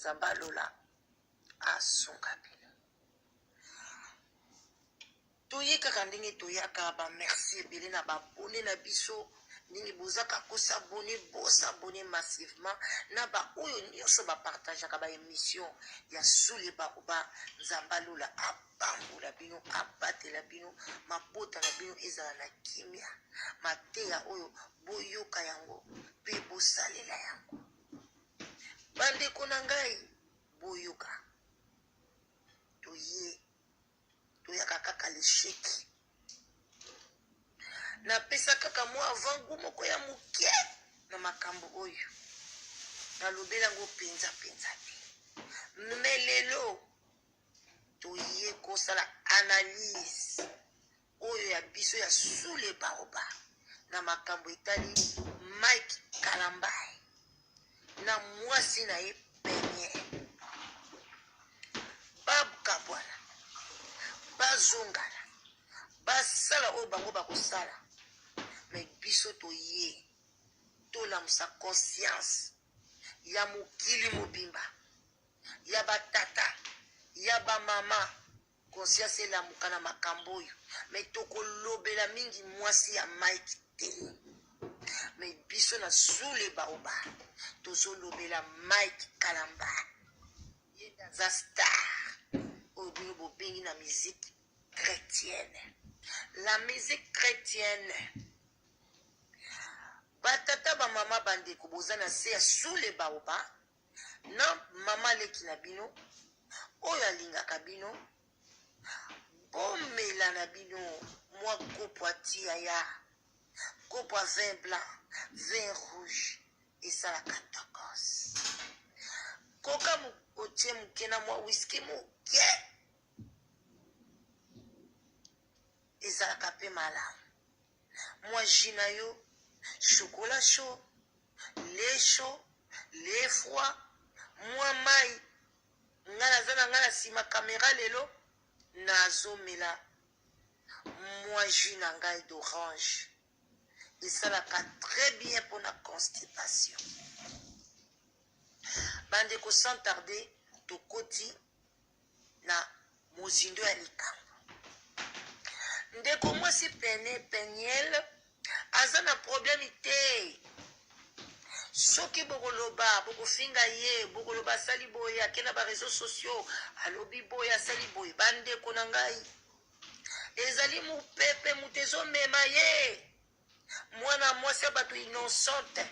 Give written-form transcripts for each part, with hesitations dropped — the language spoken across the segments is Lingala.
Zambalola asunga bino. Toyeka kandenge toyaka ba merci ebele na ba bone na biso ningi bozaka kosa bone bosa bone massivement na ba oyo nyonso ba partage ka ba émission ya sule ba oba Zambalola abambula bino abatela bino mabota na bino ezala na kimia mateya oyo boyoka yango pe bosalela yango bandeko na ngai boyoka toyaka kaka lesheki na pesa kaka mwa avant moko ya muke na makambo oyo na lobela ngo penza melelo toye kosala analyse oyo ya biso ya sule baoba na makambo etali Mike Kalambai na mwasi na ye penye Babu Kabwana bazongana basala oyo bango bakosala me biso toye tolamusa conscience ya mokili mobimba ya batata ya bamama conscience elamuka na makambo oyo me tokolobela mingi mwasi ya Mike te me biso na sule baoba tozolobela Mike Kalamba ye daza star oyo bino bobengi na musique chrétienne. La musique chrétienne batata ba mama bandeko bozana se ya sule baoba na mama leki na bino oyo alingaka bino bomela na bino mwa kopo atia ya kopo a vin blanc vin rouge esalaka tokos koka otie moke na mwa whisky moke ezalaka pe malamu mwa jus na yo chocolat chaud lait chaud lait froid mwa mai nga naza na nga na nsima kamera lelo nazomela mwa jus na ngai d'orange esalaka très bien pour la constipation bandeko sans tarder tokoti na mozindo ya likambo ndeko mwasi peniel aza na problème te soki bokoloba bokofinga ye bokoloba asali boye akenda ba réseaux sociaux alobi boye asali boye bandeko na ngai ezali mopepe moto ezomema ye mwana mwasi ya bato innocente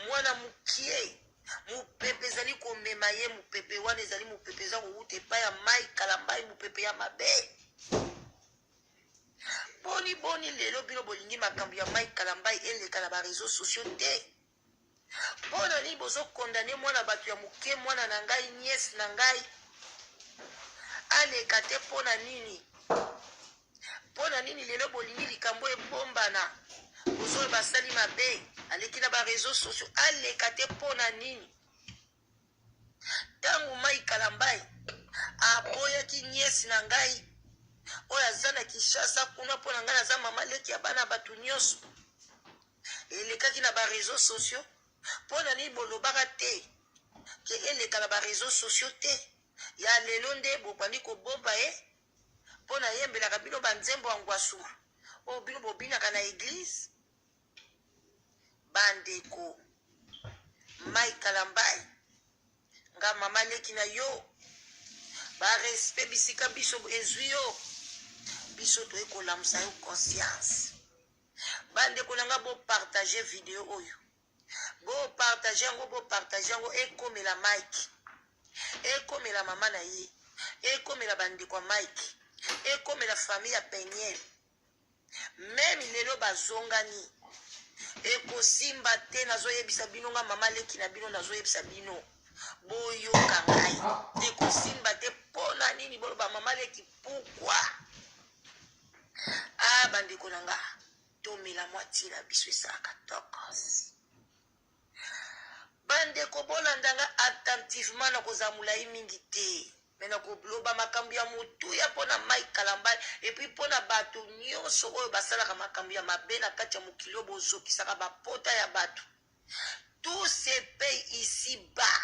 mwana mokie mopepe ezali komema ye mopepe wana ezali mopepe eza kowuta epai ya Mike Kalambai mopepe ya mabe boni lelo bino bolingi makambo ya Mike Kalambai eleka na ba réseaux sociaux te mpona nini bozokondane mwana bato ya moke mwana na ngai niese na ngai aleka te mpona nini lelo bolingi likambo ebombana bozoyo basali mabe aleki na ba réseaux sociaux aleka te mpona nini ntango Mike Kalambai aboyaki niese na ngai oyo aza na Kinshasa kuna mpona ngai naza mama leki ya bana bato nyonso elekaki na ba réseaux sociaux mpona nini bolobaka te ke eleka na ba réseaux sociaux te ya lelo nde bobandi kobomba ye mpona yembelaka bino banzembo ya ngwasuma oyo bino bobinaka na église bandeko Mike Kalambai nga mama leki na yo barespect bisika biso ezwi yo biso toye kolamusa yo conscience bandeko na nga bopartage video oyo bopartage yango ekomela Mike ekomela mama na ye ekomela bandeko ya Mike ekomela famille ya peniel meme lelo bazongani ekosimba te nazoyebisa bino nga mama leki na bino nazoyebisa bino boyoka ngai ekosimba te mpona nini boloba mama leki pourquoi bandeko na nga tomela mwati na biso esalaka tokos bandeko bolandanga attentivement na kozala molai mingi te me na koloba makambo ya motuya mpona Mike Kalambai epuis mpona bato nyonso oyo basalaka makambo ya mabe na kati ya mokili oyo bozokisaka bapota ya bato tout se paye ici bas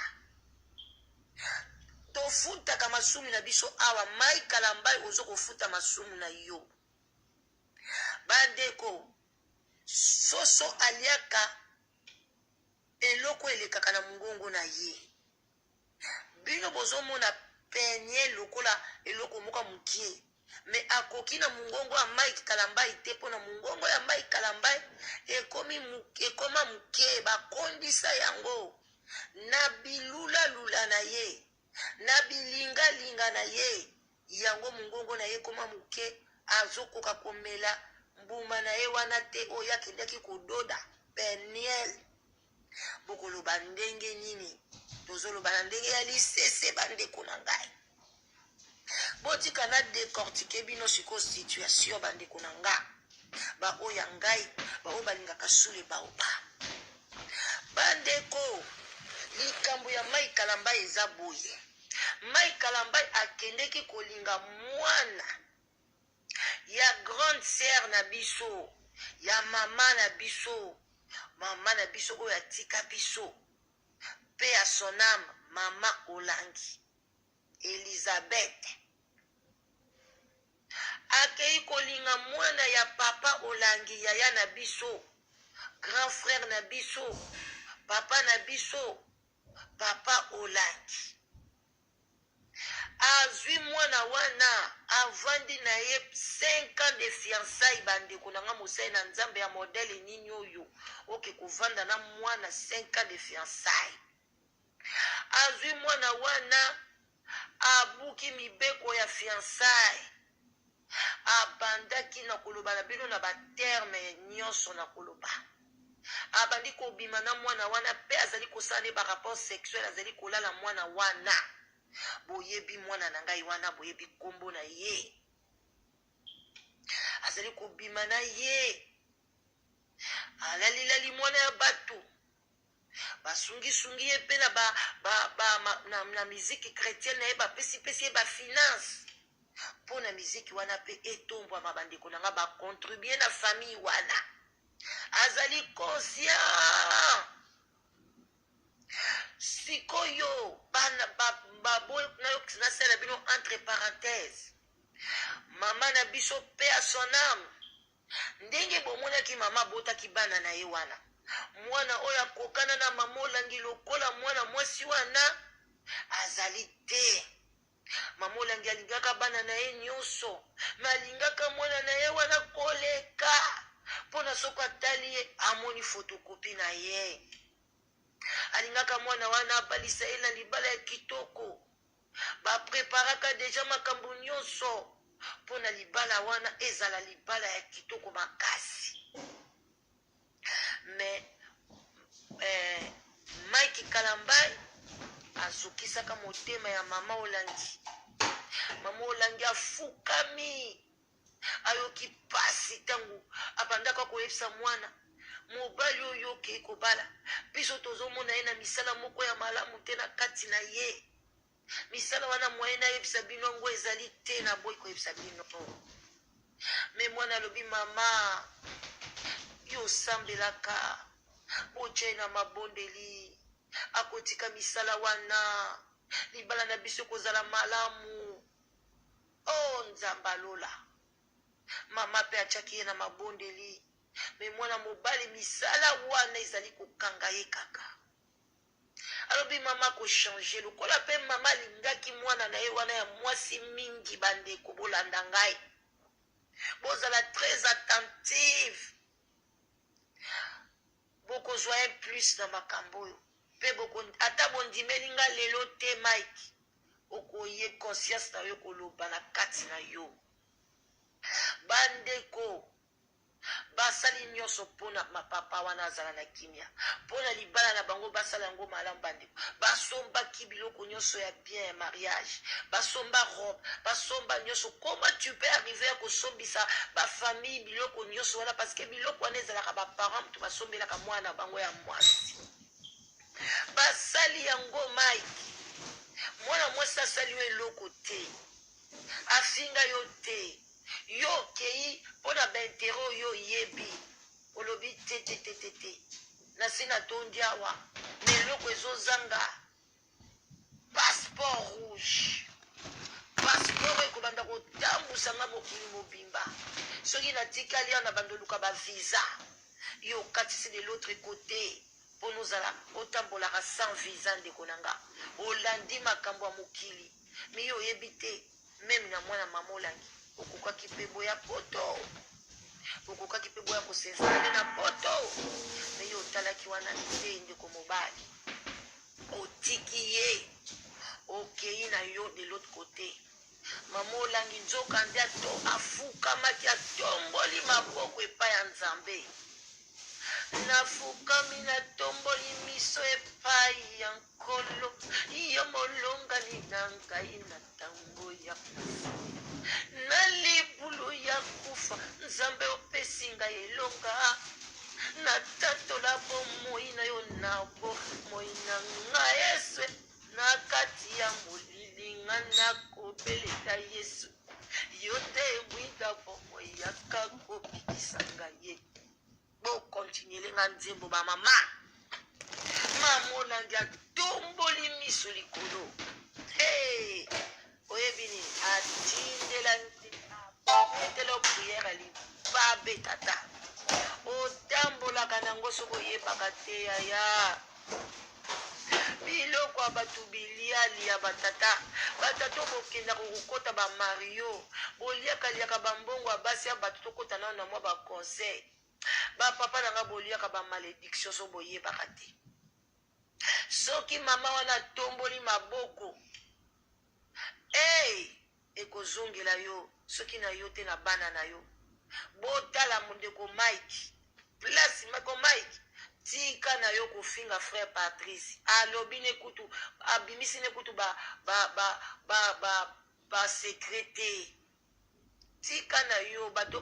futaka masumu na biso awa mai kalambai ozo kofuta masumu na yo bandeko soso aliaka eloko elekaka na mongongo na ye bino bozomona penye lokola eloko moko mukie me akoki na mongongo ya mai kalambai te mpo na mongongo ya mai kalambai ekoma muke bakondisa yango na bilulalula na ye na bilingalinga na ye yango mongongo na ye ekoma muke azokoka komela mbuma na ye wana te oyo akendaki kododa peniel bokoloba ndenge nini tozoloba na ndenge ya lisese bandeko na ngai botika na décortique bino siko situation bandeko na nga baoyo ya ngai baoyo balingaka sule baoba bandeko likambo ya mai kalambai eza boye mai kalambai akendeki kolinga mwana ya grande sœur na biso ya mama na biso oyo atika biso pe ya son âme mama Olangi Elizabeth akei kolinga mwana ya papa Olangi yaya na biso grand frère na biso papa na biso papa Olangi azwi mwana wana avandi na ye 5 ans de fiançailles bandeko nanga mosai na nzambe ya modele nini oyo oke kovanda na mwana 5 ans de fiançailles azwi mwana wana abuki mibeko ya fiançailles abandaki na koloba na bino na baterme nyonso na koloba abandi kobima na mwana wana pe azali kosala ne barapport sexuel azali kolala mwana wana boyebi mwana na ngai wana boyebi kombo na ye azali kobima na ye alalilali mwana ya bato basungisungi ye mpe na miziki chrétienne na ye bapesipesi ye bafinance mpo na miziki wana mpe etombwama bandeko na nga bakontribue na famille wana azali conscient sikoyo bana nasala bino entre parenthèse mama na biso pe a son âme ndenge bomonaki mama abotaki bana na ye wana mwana oyo akokana na mama Olangi lokola mwana mwasi wana azali te mama Olangi alingaka bana na ye nyonso me alingaka mwana na ye wana koleka mpo na soko atali ye amoni fotokopi na ye alingaka mwana wana abalisa ye na libala ya kitoko bapreparaka deja makambo nyonso mpo na libala wana ezala libala ya kitoko makasi me Mike Kalambai azokisaka motema ya mama Olangi mama Olangi afukami ayoki pasi tango abandaka koyebisa mwana mobali oyo okei kobala biso tozomona ye na misala moko ya malamu te na kati na ye misala wana moye nayebisa bino yango ezali te na boyi koyebisa bino me mwana alobi mama yo osambelaka botie na mabondeli akotika misala wana libala na biso kozala malamu o nzambe alola mama mpe atiaki ye na mabondeli me mwana mobali misala wana ezali kokanga ye kaka alobi mama kochange lokola mpe mama alingaki mwana na ye wana ya mwasi mingi bandeko bolanda ngai bozala très attentive bokozwa un plus na makambo oyo mpe ata bondimeli nga lelo te Mike okoye conscience na yo koloba na kati na yo bandeko basali nyonso mpona mapapa wana azala na kimia mpona libala na bango basala yango malamu bandeko basombaki biloko nyonso ya bien ya mariage basomba robe basomba nyonso comment tu peux arriver ya kosombisa bafamille biloko nyonso wana parce que biloko wana ezalaka baparent moto basombelaka mwana bango ya mwasi basali yango Mike mwana mwasi asali yo eloko te afinga yo te yo okei mpona baintere oyo yebi olobi te nasi natondi awa na eloko ezozanga passeport rouge na kotambusa nga mokili mobimba soki natikali awa na bandoluka bavisa yo okatisi de l'autre côté mpo nozala otambolaka sans visa ndeko na nga olandi makambo ya mokili mi yo oyebi te meme na mwana mama olangi okokaki mpe boya poto okokaki mpe boya kosenzana na poto me yo otalaki wana te ndeko mobali otiki ye okei na yo de l'autre côté mama olangi nzoka nde afukamaki atomboli maboko epai ya nzambe nafukami natomboli miso epai ya nkolo yo molongani na ngai na ntango ya na libulu ya kufa nzambe opesi ngai elonga natatola bomoi na yo na bomoi na ngai yesu na kati ya molili nga nakobeleka yesu yo te mwinda bomoi yaka kobikisa ngai ye bokontinuele nga nzembo bamama mama olangi atomboli miso likolo oyebi nini atindela etela priere libabe tata otambolaka nango soki oyebaka te yaya biloko ya bato bilialia batata bokendaka kokota bamario boliakaliaka bambongo ya basi ya bato tokota nao na mwa baconseil bapapa nanga boliaka bamalédiction so boyebaka te soki mama wana tomboli maboko ekozongela yo soki na yo te na bana na yo botala mondeko Mike place mako Mike tika na yo kofinga frère Patrice alobi ne kutu abimisi ne kutu ba secrétaire tika na yo bato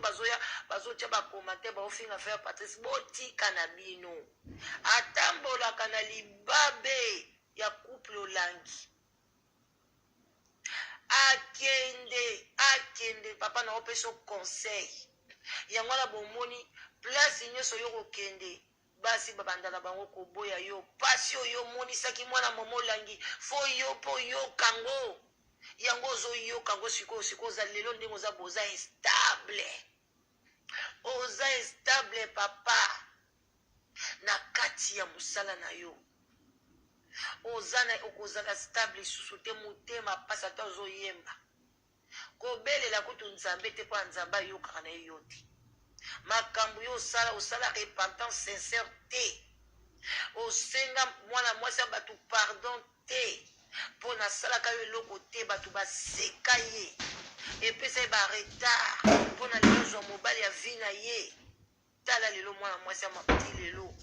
bazotia bakomante baofinga frère Patrice botika na bino atambolaka na libabe ya couple olangi akende papa na opesa conseil yango na bomoni place nyonso yo kokende basi babandana bango koboya yo pasi oyo monisaki mwana mama olangi fo yo mpo yokango yango ozoyoka ngo sikoyo oza lelo ndenge oza boza instable papa na kati ya mosala na yo okozala stable lisusu te motema pasi ata ozoyemba kobelela kutu nzambe te mpo nzambe ayokaka na ye yo te makambo yo osala repentance sincère te osenga mwana mwasi ya bato pardon te mpo nasalaka yo eloko te bato baseka ye epesa ye baretard mpo na lelo zwa mobali ya vi na ye tala lelo mwana mwasi ya mapeti lelo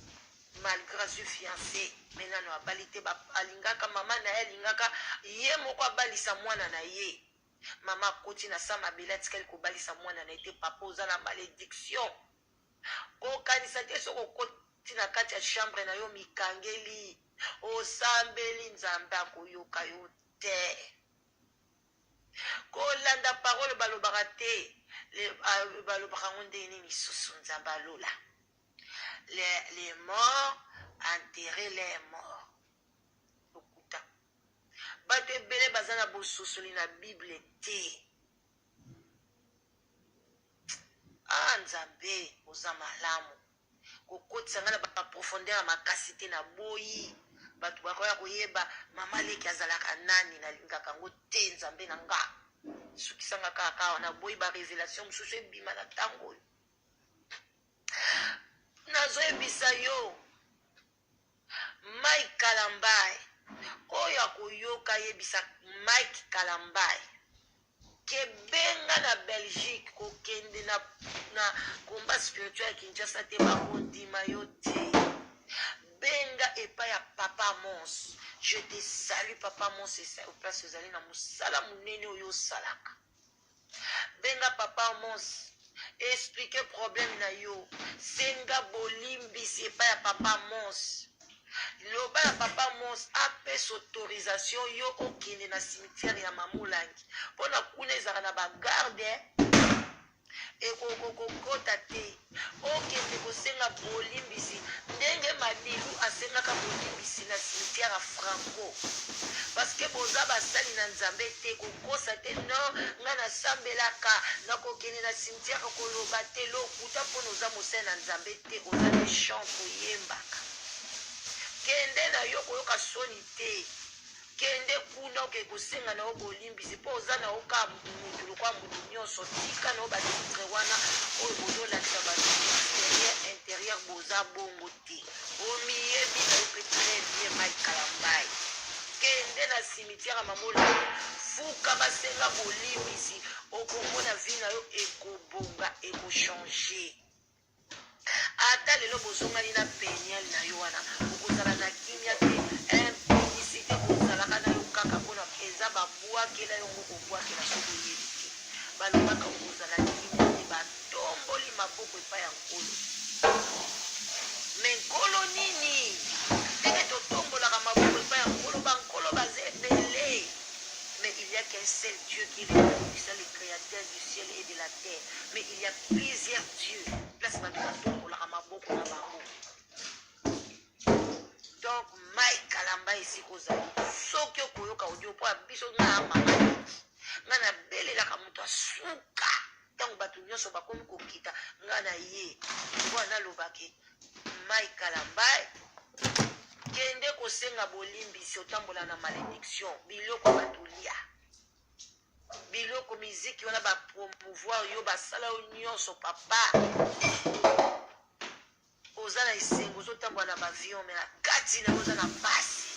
malgré azwi fiancé me nano abali te alingaka mama na ye alingaka ye moko abalisa mwana na ye mama akoti na sa mabele atikali kobalisa mwana na ye te papa oza na malédiction kokanisa te soki okoti na kati ya chambre na yo mikangeli osambeli nzambe akoyoka yo te kolanda parole balobaka te balobaka ngo ndenge nini lisusu nzambe alola les morts enterrer les morts okuta bato ebele baza na bososoli na bible te nzambe oza malamu kokotisa nga na baprofondeur ya makasi te na boyi bato bakoya koyeba mama leki azalaka nani nalingaka yango te nzambe na nga sukisanga kaka na boyi barévélation mosusu ebima na ntango oyo nazoyebisa yo Mike Kalambai oyo akoyoka yebisa Mike Kalambai kebenga na Belgique kokende na combat spirituel ya Kinshasa te bakondima yo te benga epai ya papa Mons. Je te salue papa Mons au place ozali na mosala munene oyo osalaka benga papa Mons explique problème na yo senga bolimbisi epai ya papa Mons loba ya papa Mons apesa autorisation yo okende na cimetière ya mamulangi mpona kuna ezaka na bagarde ekokokota te okende kosenga bolimbisi ndenge madilu asengaka bolimbisi na cimetière ya Franco parce que boza basali na nzambe te kokosa te non nga nasambelaka nakokende na cimetière koloba te lokuta mpona oza mosali na nzambe te oza méchant koyembaka kende na yo koyoka soni te kende kuna oke kosenga na yo bolimbisi mpo oza na yo ka mutu lokwa mutu nyonso tika na yo batitre wana oyo bozolakisa bato intérieur boza bongo te omiyebi na yo mpe très bien maikalambai kende na cimetière mamola fuka basenga bolimbisi okomona vi na yo ekobonga ekochange ata lelo bozongani na peniel na yo wana okozala na kimia te impunicité kozalaka na yo kaka mpona eza babwakela yongo kobwakela soki oyebi te balobaka okozala kimia te batomboli maboko epai ya nkolo me nkolo nini ndenge totombolaka maboko epai ya nkolo bankolo baza ebele mais il y a qu'un seul Dieu qui est le créateur du ciel et de la terre mais il y a plusieurs dieux place bato batombolaka maboko na bango donc Mike Kalamba esi kozali soki okoyoka audio mpo ya biso nga mamani nga nabelelaka moto asuka ntango bato nyonso bakomi kokita nga na ye mpo analobaki Mike Kalamba kende kosenga bolimbisi otambola na malédiction biloko batulia biloko miziki wana bapromouvoir yo basala yo nyonso papa oza na esengo ozotambola na bavion me na kati na oza na pasi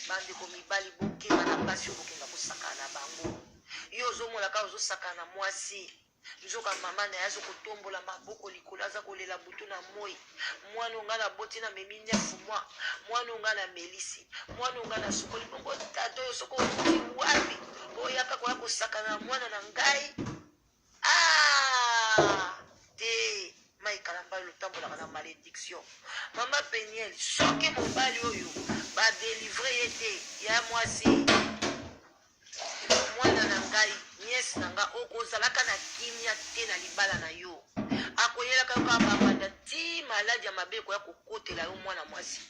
bandeko mibali bokema na pasi oyo bokenga kosakana na bango yo ozomonaka ozosakana na mwasi nzoka mama na ye azokotombola maboko likolo aza kolela butu na moi mwana onga na boti na memi 9 mois mwana onga na melisi mwana onga na sokoli bongo tata oyo soko okuti wapi oyaka koya kosakana na mwana na ngai te Maikalamba lotambolaka na malédiction mama Peniel soki mobali oyo badelivre ye te ya mwasi mwana na ngai niese na nga okozalaka na kimia te na libala na yo akoyelaka yo kaka babanda ti maladi ya mabe ekoya kokotela yo mwana mwasi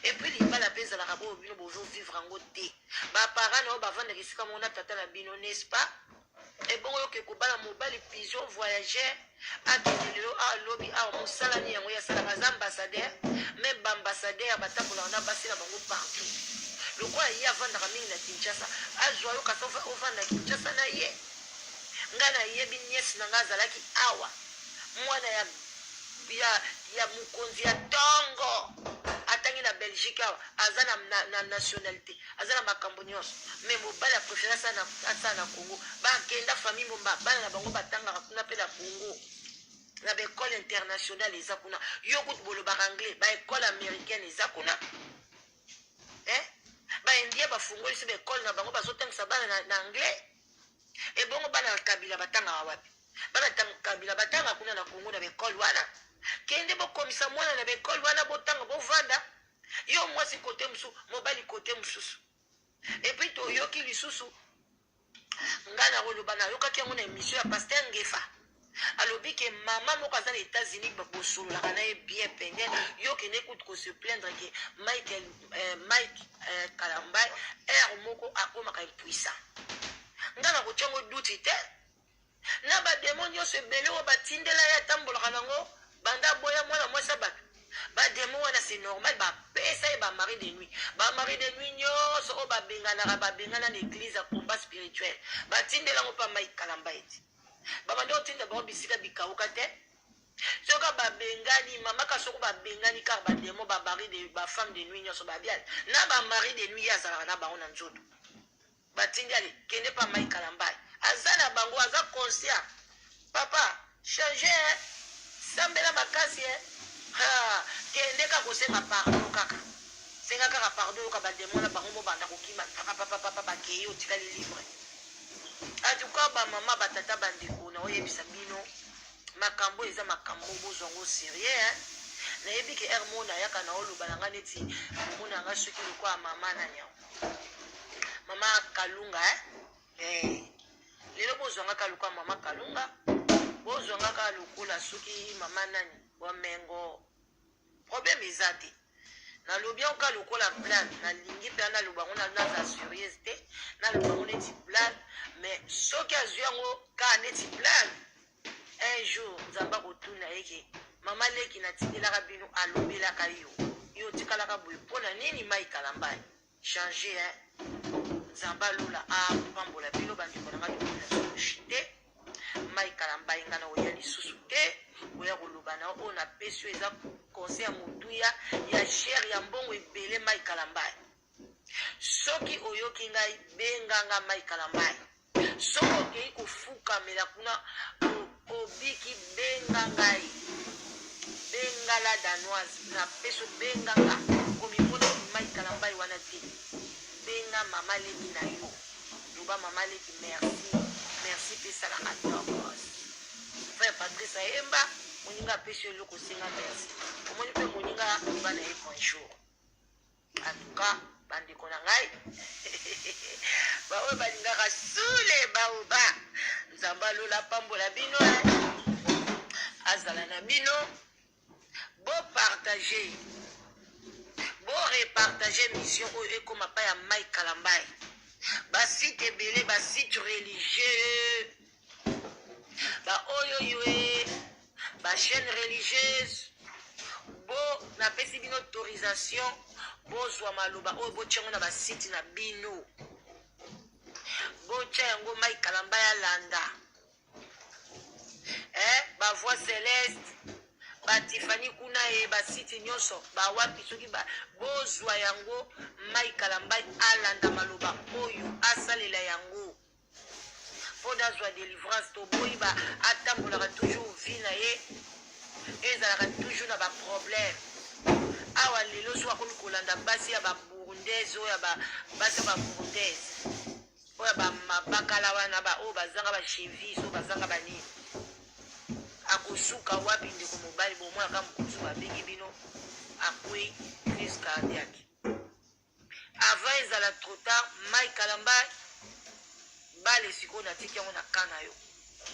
epuis libala mpe ezalaka boyo bino bozovivre yango te bapara na yo bavandaka esika moko na tata na bino n'est-ce pas ebongo yoke kobala mobali pigeon voyageur akende lelo alobi awa mosalani yango ye asalaka aza ambassadeur me baambassadeur batambolaka na basi na bango partout lokola ye avandaka mingi na Kinshasa azwa yo kasa ovanda Kinshasa na ye nga na yebi niese na nga azalaki awa mwana ya mokonzi ya ntongo atangi na Belgique awa aza na nationalité aza na makambo nyonso me mobali ya préféré asala na Congo bakenda famille momba bana na bango batangaka kuna mpe na Congo na baekole internationale eza kuna yo kutu bolobaka anglais baekole américaine eza kuna baindien bafungolisi baekole na bango bazotangisa bana na anglais ebongo bana ya kabila batangaka wapi bana kabila batanga kuna na Congo na baekole wana kende bokomisa mwana na baekole wana botanga bovanda yo mwasi kote mosusu mobali kote mosusu epuis toyoki lisusu nga na koloba nayokaki yango na émission ya paster Ngefa alobi ke mama moko aza na États-Unis bosololaka na ye bien pende yo kende kutu kose plaindre ke Mike Kalamba ere moko akomaka impuissant nga na kotiango duti te na bademo nyonso ebele oyo batindela ye atambolaka nango banda boya mwana mwasi bato bademo wana c'est normal bapesa ye bamari de nuit nyonso oyo babengana na église ya combat spirituel batindelango mpa Mike Kalamba eti babandi otinda bango bisika bikauka te soka babengani mamaka soko babengani kaka bademo bafemme de nuit nyonso babiali na bamari de nuit ye azalaka na bango na nzoto batindi ale kende mpa Mike Kalamba aza na bango aza conscient papa change sambela makasi kende kaka kosenga pardon kaka senga kaka pardon yoka bademo na bango mobanda kokima papa bakei otikali libre atuka bamama batata bandeko na oyebisa bino makambo eza makambo bozwango sérieux nayebi ke ere mo nayaka na oloba na nga neti omona nga soki lokwa mama na nyao mama Kalunga lelo bozwangaka lokwa mama Kalunga bozwangaka lokola soki mama nani wamengo problème eza te nalobi oka lokola plan nalingi mpe naloba ngo naza surieuse te naloba ngo neti plan mais soki azwi yango kaka neti plan un jour nzambe akotuna yeke mama leki natindelaka bino alobelaka yo tikalaka boye mpona nini mai kalambai changer nzambe alola apambola bino bandeko na ngai tokona solushi te mai kalambai nga na oya lisusu te oya koloba na oyo napesi yo eza conseil ya motuya ya chere ya mbongo ebele mai kalambai soki oyoki ngai benganga mai kalambai soki okei kofukamela kuna obiki benga ngai benga la danoise napesi obenganga komimona mai kalambai wana te benga mama leki na yo loba mama leki merci mpe esalaka tokos frère patrice ayemba moninga apesi yo eloko osenga merci omoni mpe moninga loba na ye bonjour en tout cas bandeko na ngai baoyo balingaka sule baoba nzambe alola pambola bino azala na bino bopartage borepartage mission oyo ekoma pa ya mai kalambai basite ebele basite religieux baoyo yo bachaîne religieuse bo napesi bino autorisation bozwa maloba oyo botyango na basite na bino botya yango mai kalambai alanda bavoix céleste batifani kuna ye basite nyonso bawapi soki bozwa yango mai kalambai alanda maloba oyo asalela yango mpo nazwa délivrance toboyi atambolaka toujours vi na ye ezalaka toujours na baproblème awa lelo so akomi kolanda basi ya baburundaise oyo basi ya baburundaise oyo bakala wana oyo bazanga bachevise oyo bazanga banini akosuka wapi ndeko mobali bomonaka mokusu babengi bino akwei crise cardiaque avant ezala trop tard mai kalambai bale sikoyo natiki yango na ka na yo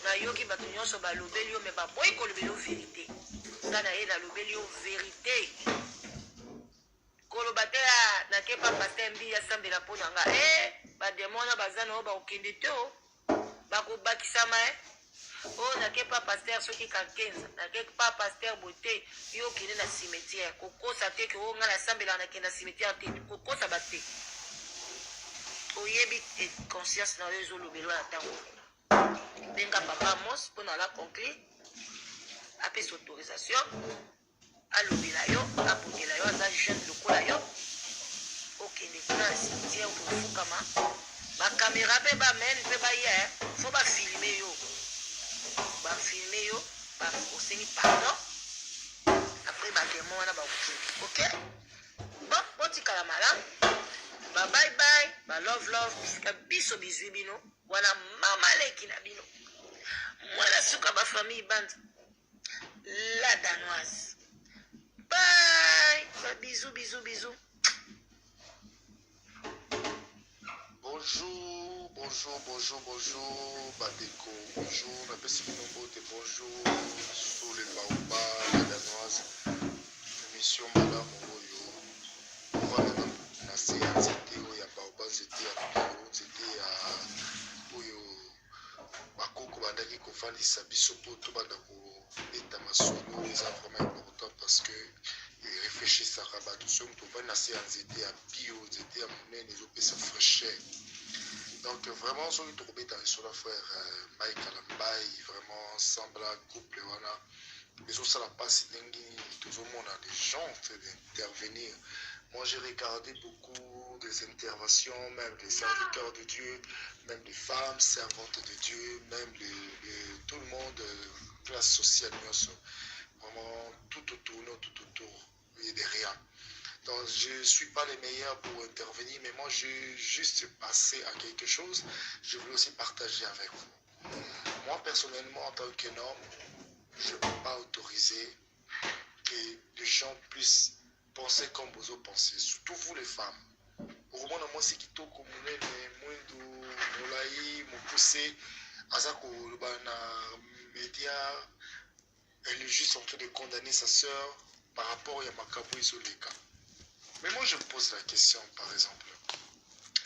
nayoki bato nyonso balobeli yo me baboyi kolobeli yo verité nga na ye nalobeli yo verité koloba te nake pa paster mbi asambela mpo na nga bademona baza na oyo bakokende te o bakobakisama oyo nake pa paster soki kakenza nake pa paster bote yo okende na cimetière kokosa te ke oyo nga nasambelaka nakende na cimetière te kokosa bate oyebi conscience na yo ezolobelwa na ntango benga papa mos mpo na la conclure apesi autorisation alobela yo apokela yo aza jeune lokola yo okende kuna na cimetière kofukama bakamera mpe bamene mpe baya fo bafilme yo osengi pardon apres bademo wana bakokende ok bon botikala malamu bye bye love bisika biso bizwi bino wana mama leki na bino mwana suka bafamille bande la danoise bye bisous. Bonjour, Badeko, bonjour, la personne de bonjour, sous les baobas, la danoise, émission Madame Oyo, voilà, na séance, c'était où il y a baobas, c'était à Piro, c'était à Oyo, Bakoko, Bandaki, Kofani, Sabiso, Poto, Bandako, Betamasolo, les a vraiment important parce que réfléchissent à Rabat, tout ce que tu na séance, c'était à Pio, c'était à Mounen, les autres, ça fraîchait. Donc vraiment, sur le tourné dans le frère Mike Kalambai, vraiment semble un couple, voilà. Les autres, ça n'a pas si dingue, tout le monde a des gens en fait d'intervenir. Moi, j'ai regardé beaucoup des interventions, même des serviteurs de Dieu, même des femmes servantes de Dieu, même tout le monde, classe sociale, vraiment tout autour, il y a des rien. Donc, je ne suis pas le meilleur pour intervenir, mais moi, j'ai juste passé à quelque chose. Je voulais aussi partager avec vous. Moi, personnellement, en tant qu'un homme, je ne peux pas autoriser que les gens puissent penser comme vous autres pensez, surtout vous les femmes. Pour moi, c'est qui tout comme elle est juste en train de condamner sa soeur par rapport à Makabo Isoleka. Mais moi, je me pose la question, par exemple,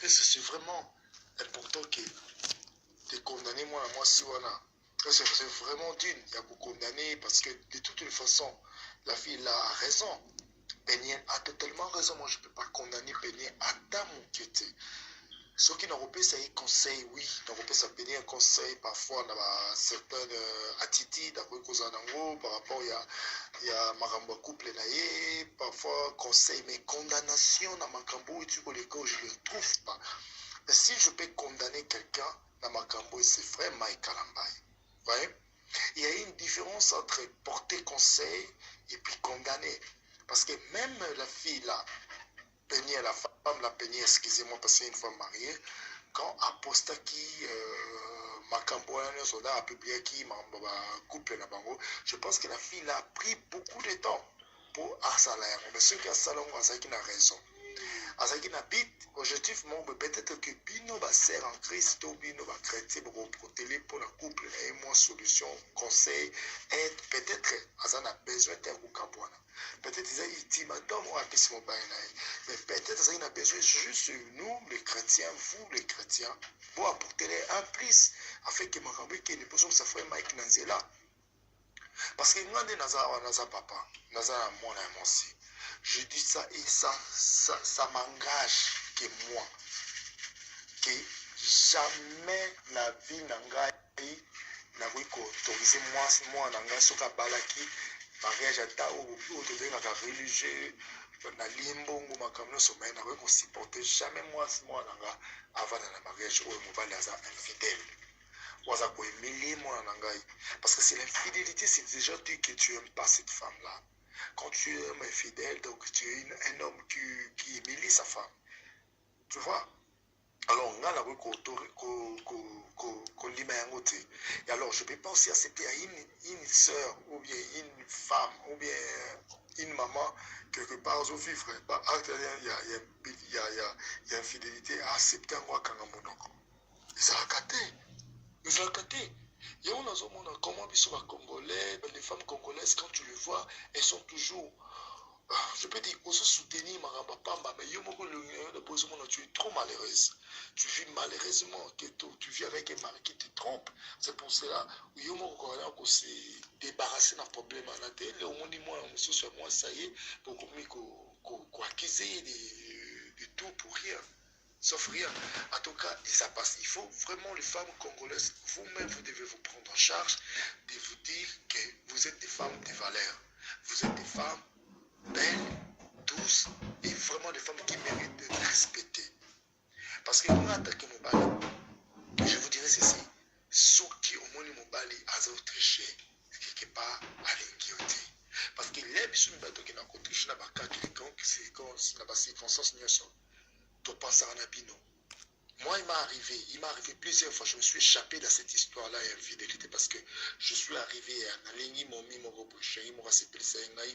est-ce que c'est vraiment important que de condamner moi si voilà? Est-ce que c'est vraiment d'une, il y a beaucoup condamné parce que de toute une façon, la fille a raison. Pénien a totalement raison. Moi, je ne peux pas condamner Pénien à ta mon côté. Ce qui n'a pas ça un conseil, oui, n'a pas ça pénir un conseil parfois dans certaines attitudes par rapport il y a marambo couple naïe, parfois conseil mais condamnation dans makambo et tu vois les cas je ne le trouve pas. Mais si je peux condamner quelqu'un dans makambo c'est vrai Mike Kalambay. Vous voyez? Il y a une différence entre porter conseil et puis condamner. Parce que même la fille là, Pénier, la femme, la Pénier, excusez-moi, parce que c'est une femme mariée, quand Apostaki, Makamboyan, soldat a publié qui, couple là je pense que la fille a pris beaucoup de temps pour Asalaï. Mais ceux qui Asalaï ont raison. Azaki na bit, objectivement, peut-être que Bino va ser en Christ, ou Bino va chrétien, pour protéger pour le couple, et moi, solution, conseil, aide, peut-être, Azan a besoin d'un Koukabuana. Peut-être qu'ils ont dit, madame, on a pissé mon bain, mais peut-être qu'ils ont besoin juste nous, les chrétiens, vous, les chrétiens, pour apporter un plus, afin que Makambi, qui ne peut pas faire Mike Nanzela. Parce que nous, Naza papa, Naza mon ami aussi. Je dis ça et ça m'engage que moi, que jamais la vie n'engage, n'a pas autorisé moi n'engage ce qu'a balaki, mariage à ta ou autorisé n'a religieux, na limbo ou ma caméra sommeil n'a pas supporté jamais moi n'engage avant le mariage ou mon bal infidèle. Waza ko humilier moi n'engage parce que c'est l'infidélité, c'est déjà dit que tu n'aimes pas cette femme là. Quand tu es un infidèle, donc tu es un homme qui humilie sa femme. Tu vois? Alors, on a la et alors, je ne peux pas aussi accepter à une soeur, ou bien une femme, ou bien une maman, quelque part, au vivre. Il y a infidélité à accepter un roi Kangamono. Ils ont racaté. Ils ont racaté. Il y a comment les Congolais, les femmes congolaises, quand tu les vois, elles sont toujours, je peux dire, on se soutenir, mais tu es trop malheureuse. Tu vis malheureusement, tu vis avec un mari qui te trompe. C'est pour cela que se débarrasser d'un problème. Au moins, moi, ça y est, pour accuser de tout pour rien. Sauf rien. En tout cas, et ça passe. Il faut vraiment, les femmes congolaises, vous-même, vous devez vous prendre en charge, de vous dire que vous êtes des femmes de valeur. Vous êtes des femmes belles, douces, et vraiment des femmes qui méritent d'être respectées. Parce que nous attaquons mon bali, je vous dirais ceci. Ceux qui ont mon bali, à triché, quelque part, à l'inquiété. Parce que les bisous, qui n'ont triché, n'a pas de circonstances, moi, il m'est arrivé plusieurs fois, je me suis échappé dans cette histoire-là et infidélité parce que je suis arrivé à Nalingi, mon chéri, mon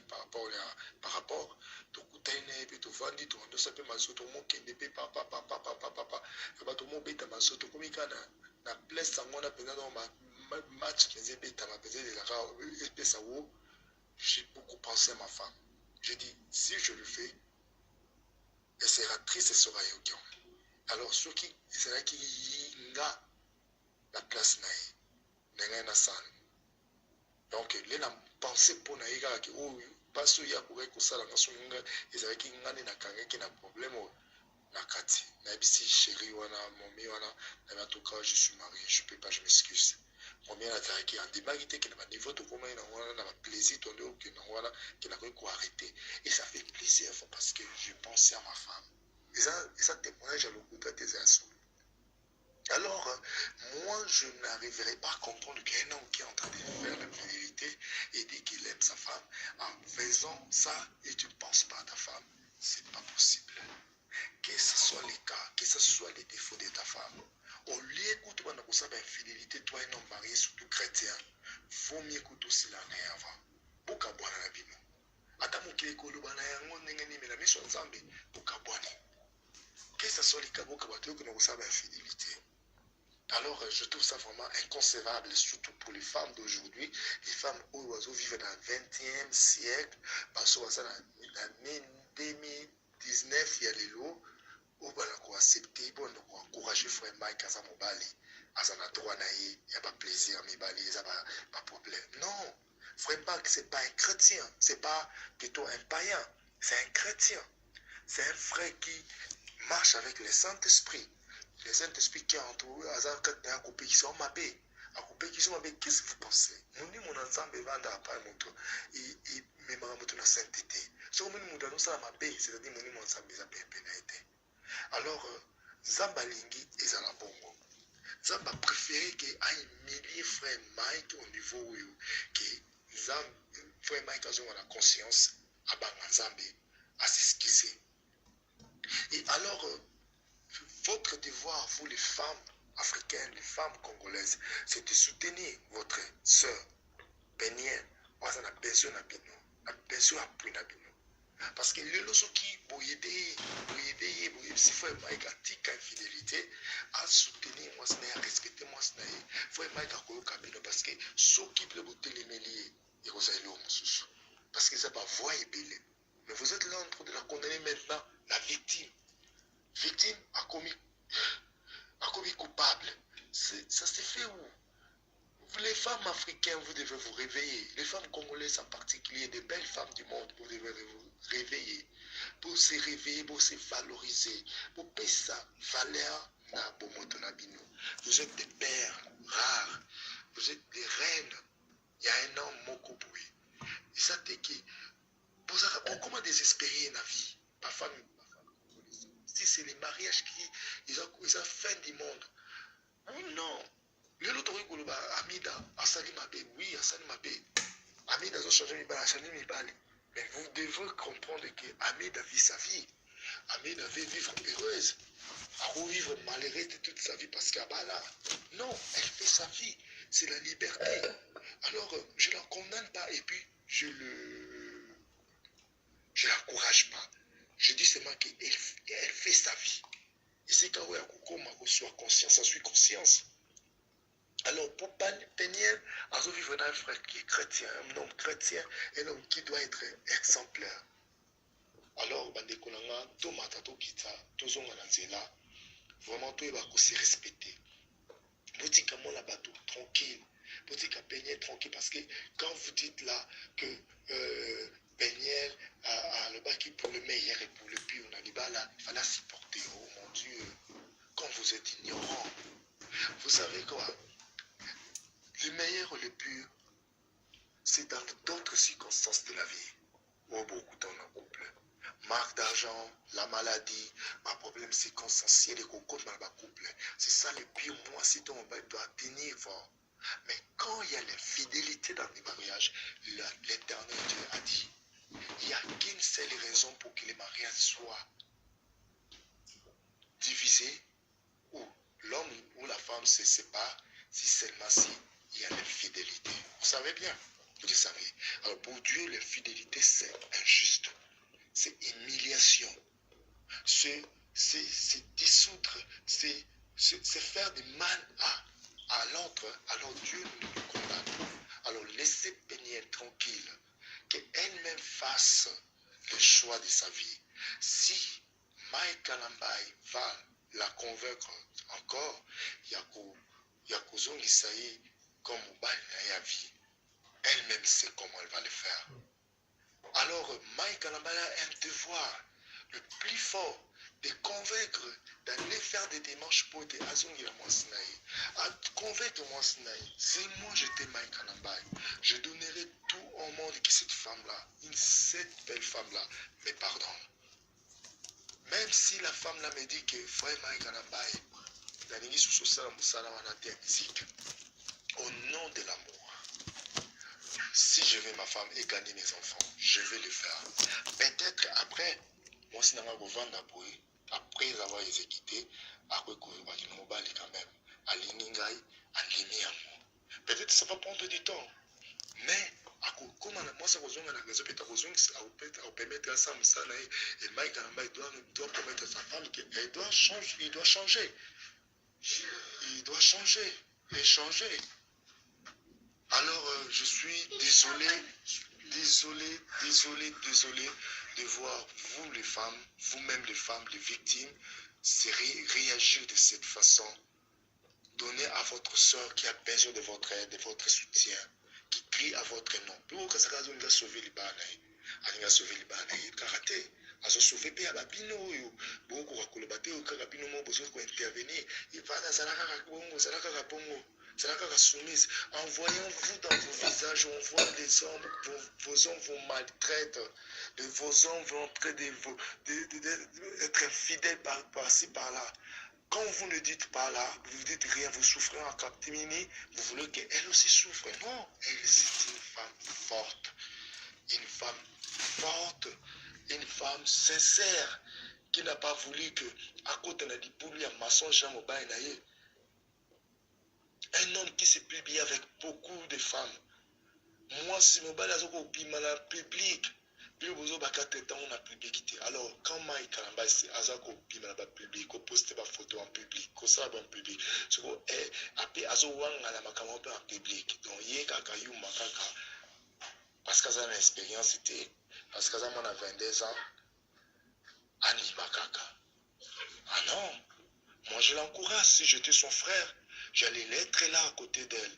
par rapport, donc, tu vends, tu vends, ça peut m'azoter, tout le monde qui est papa, tout le monde est m'azoter, comme il y a na place, ça m'a besoin dans match, j'ai beaucoup pensé à ma femme. J'ai dit, si je le fais, elle sera triste, elle sera yogion. Alors, ceux qui sera qui y a la place n'a pas san. Donc, les n'a pensé pour n'a pas que oh pas ce ya pour que ça la nation nga ils sera qui n'a na kanga qui n'a problème na kati. Na bisi chérie wana momi wana na tout cas je suis marié, je peux pas, je m'excuse. Momi na tara qui en débat qui que na niveau to comment na wana na plaisir to ndo que na wana qui n'a ko arrêter et ça fait plaisir parce que je pensais à ma femme. Et ça témoignage à l'occultat des assauts. Alors, moi, je n'arriverai pas à comprendre qu'un homme qui est en train de faire l'infidélité et dit qu'il aime sa femme, en faisant ça, et tu ne penses pas à ta femme, c'est pas possible. Que ce soit les cas, que ce soit les défauts de ta femme. Au lieu que tu vas avoir infidélité, toi, un homme marié, surtout chrétien, vaut mieux que tu aussi l'en aies avant. Pourquoi boire la bino? Attends, qu'il est colou, que ce soit les cas, que nous savons infidélité. Alors, je trouve ça vraiment inconcevable, surtout pour les femmes d'aujourd'hui, les femmes qui vivent dans le 20e siècle, parce que dans 2019, 2019 ya lelo obana ko accepter bon ko encourager frère Mike aza mobali azana droit na ye ya ba plaisir mibali eza ba problème. Non, frère Mike c'est pas un chrétien, c'est pas plutôt un païen, c'est un chrétien. C'est un frère qui marche avec le Saint-Esprit. Le Saint-Esprit qui est entre eux, Azar Katna Akopé qui sont mabé. Akopé qui sont mabé, qu'est-ce que vous pensez? Nous dit mon ensemble vanda pas montre et même à la sainteté. Si on nous donne ça mabé, c'est-à-dire mon ensemble a pénalité. Alors, Zambalingi et Zalabongo. Zamba préféré qu'il a humilié frère Mike au niveau où que frère Mike a la conscience à Banganzambe à s'excuser. Et alors, votre devoir, vous les femmes africaines, les femmes congolaises, c'est de soutenir votre soeur Pénienne. On a besoin de parce que les lois qui boyédé, si frère Mike a dit infidélité, à soutenir moi, à respecter moi, frère Mike a connu Kabino parce que ceux qui veulent vous télémélier, et vous allez au Moussous. Parce que ça va voir et belé. Mais vous êtes là en train de la condamner maintenant, la victime. Victime a commis coupable. Ça se fait où? Les femmes africaines, vous devez vous réveiller. Les femmes congolaises en particulier, des belles femmes du monde, vous devez vous réveiller. Pour se réveiller, pour se valoriser. Pour payer ça, valeur na bomotonabino. Vous êtes des pères rares. Vous êtes des reines. Il y a un homme mokoboui. Et ça t'est qui. Comment désespérer la vie? Ma femme. Si c'est les mariages qui ils ont fin du monde. Non. L'autre Amida a sali mabé. Oui, a sali mabé. Amida a changé mes balles. Mais vous devez comprendre que Amida vit sa vie. Amida veut vivre heureuse. À revivre malheureuse toute sa vie parce qu'elle est là. Non, elle fait sa vie. C'est la liberté. Alors, je ne la condamne pas et puis je l'encourage pas. Je dis seulement qu'elle fait sa vie. Et c'est quand on soit conscience, ça suit conscience. Alors, pour Péniel, à vivre un frère qui est chrétien, un homme chrétien, un homme qui doit être exemplaire. Alors, Bandekolanga, Tomata, Tokita, Tozonga Nanzela, vraiment, tout va se respecter. Boutique à mon abatou, tranquille. Boutique à Péniel, tranquille, parce que quand vous dites là que Péniel a le bas qui pour le meilleur et pour le pire, on a dit, bah là, il fallait supporter. Oh mon Dieu, quand vous êtes ignorant, vous savez quoi? Le meilleur ou le pur, c'est dans d'autres circonstances de la vie. Où beaucoup dans un couple. Marque d'argent, la maladie, un problème circonstanciel et qu'on compte dans le couple. C'est ça le pire, moi, si on doit tenir fort. Mais quand il y a l'infidélité dans les mariages, l'Éternel Dieu a dit, il n'y a qu'une seule raison pour que les mariages soient divisés, où l'homme ou la femme se séparent, si seulement si il y a l'infidélité. Vous savez bien, vous le savez. Alors pour Dieu, l'infidélité, c'est injuste. C'est humiliation. C'est dissoudre, c'est faire du mal à l'autre. Alors Dieu nous le condamne. Alors laissez Péniel tranquille, qu'elle-même fasse le choix de sa vie. Si Mike Kalambai va la convaincre encore, Yakouzon Isaïe, comme la vie, elle-même sait comment elle va le faire. Alors, Mike Kalambai a un devoir le plus fort de convaincre, d'aller faire des démarches pour des Azongi la Mwansinaï. À convaincre Mwansinaï, c'est moi j'étais Mike Kalambai. Je donnerai tout au monde que cette femme-là, cette belle femme-là, me pardonne. Même si la femme-là me dit que frère Mike Kalambai, au nom de l'amour, si je veux ma femme et gagner mes enfants, je vais le faire. Peut-être après, moi si après avoir exécuté, après quand même, à l'iningai, à l'imiamour. Peut-être ça va prendre du temps, mais comme moi ça permettre à Sam et Mike doit permettre à sa femme qu'il doit changer, il doit changer. Il doit changer et changer. Alors je suis désolé. de voir vous les femmes, vous-même les femmes, les victimes, réagir de cette façon. Donnez à votre soeur qui a besoin de votre aide, de votre soutien, qui crie à votre nom. Pour que ça va sauver les banaïs. Il a sauvé les banaïs. Karaté. A sauvé pe ya babino oyo. Boko kakoloba te oyo kaka bino mo besoin ko intervenir. Il va dans salaka bongo, salaka bongo. Salaka soumise. En voyant-vous dans vos visages, on voit les hommes, vos hommes vous maltraitent. Vos hommes vont en train d'être infidèles par-ci, par-là. Quand vous ne dites pas là, vous ne dites rien, vous souffrez en Captimini, vous voulez qu'elle aussi souffre. Non, elle est une femme forte. Une femme forte, une femme sincère, qui n'a pas voulu que, à côté de la maçon Jean Mobay Naye, un homme qui se publie avec beaucoup de femmes. Moi, si Mobay a un public, alors quand Mike Kalamba azako pima na public ko poster ba photo en public ko ça en public so après azo wanga na makambo en public donc ye kaka yuma kaka parce que ça une expérience c'était parce que ça mon a 22 ans anima kaka ah non moi je l'encourage si j'étais son frère j'allais l'être là à côté d'elle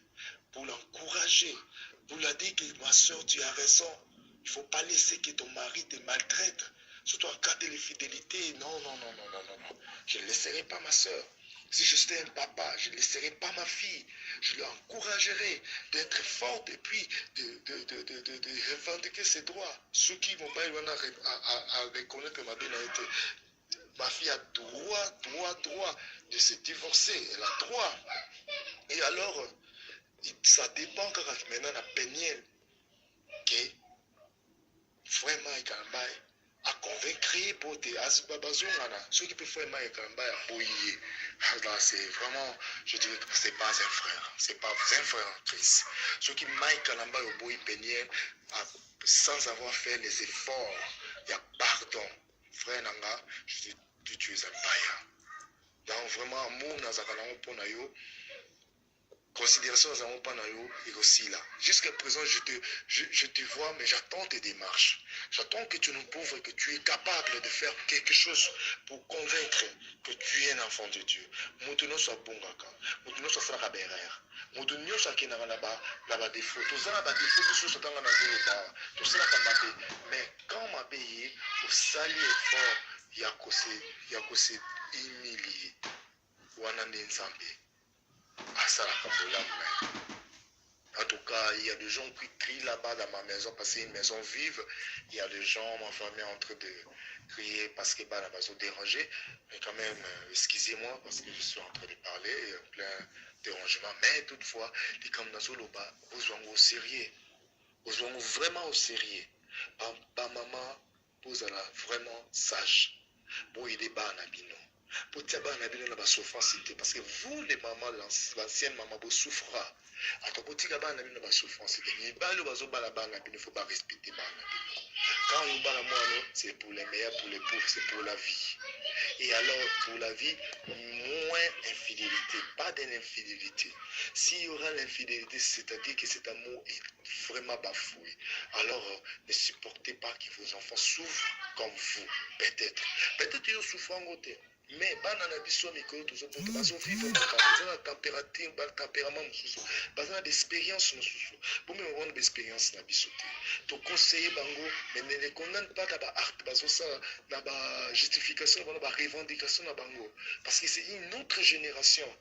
pour l'encourager pour lui dire que ma soeur tu as raison. Il ne faut pas laisser que ton mari te maltraite. Surtout en cas de l'infidélité. Non, non, non, non, non, non, non. Je ne laisserai pas ma soeur. Si je suis un papa, je ne laisserai pas ma fille. Je l'encouragerai d'être forte et puis de revendiquer ses droits. Ceux qui vont pas à reconnaître ma bénédiction. Ma fille a droit de se divorcer. Elle a droit. Et alors, ça dépend quand maintenant la péniel que vraiment Kalamba a convaincu pour te azubabazongana ceux qui peuvent vraiment Kalamba a boyé. Là c'est vraiment, je dirais que c'est pas un frère, c'est pas un frère en Christ. Ceux qui Mike Kalamba a boyé péniel sans avoir fait les efforts, il y a pardon. Frère Nanga, je dis tu es un païen. Donc vraiment amour dans un pour nayo. Considération dans un panayo et aussi là. Jusqu'à présent, je te vois, mais j'attends tes démarches. J'attends que tu nous prouves que tu es capable de faire quelque chose pour convaincre que tu es un enfant de Dieu. Moutono soit bon gaka, moutono soit frère berère, moutono soit qui n'a pas des photos, ça n'a pas des photos sur dans la zéro tout cela comme ma mais quand ma payé, au sali effort, il y a que c'est humilié. Wanande nzambe. En tout cas, il y a des gens qui crient là-bas dans ma maison parce que c'est une maison vive. Il y a des gens, ma famille, en train de crier parce que la maison dérangée. Mais quand même, excusez-moi parce que je suis en train de parler, plein dérangement. Mais toutefois, les Kamnazoloba, besoin au sérieux. Besoin vraiment au sérieux. Papa, maman, pose la vraiment sage. Pour aider Banabino. Pour tirer la souffrance, parce que vous, les mamans, l'ancienne maman, vous souffrez. Attends, pour tirer la souffrance, il ne faut pas respecter Banabino. Quand il y a c'est pour les meilleurs, pour les pauvres, c'est pour la vie. Et alors, pour la vie, moins infidélité, pas d'infidélité. S'il y aura l'infidélité, c'est-à-dire que cet amour est vraiment bafoué. Alors, ne supportez pas que vos enfants souffrent comme vous, peut-être. Peut-être qu'ils souffrent en côté. Mais banana biso mikolo tozo poto bazo vivre na température ba tempérament mususu baza d'expérience mususu bon mais on d'expérience na biso te to conseiller bango mais ne les condamne pas na ba art bazo ça na ba justification na ba revendication na bango parce que c'est une autre génération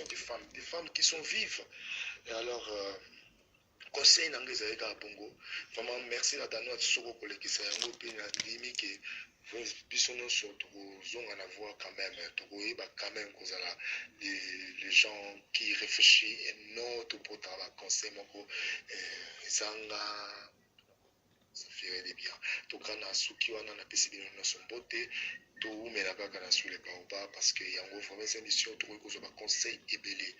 de femmes qui sont vives et alors conseil n'angez avec à bongo vraiment merci la danois soko kolekisa yango pe na limi que biso nyonso tokozonga na voix quand même tokoyeba quand même kozala les gens qui réfléchissent et non topota baconseil moko ezanga ça ferait des bien tokana suki wana napesi bino nyonso mbote toumela kaka na sule baoba parce que yango vraiment c'est émission tokoki kozwa baconseil ebele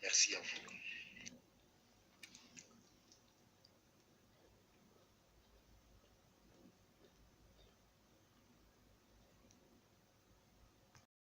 merci à vous.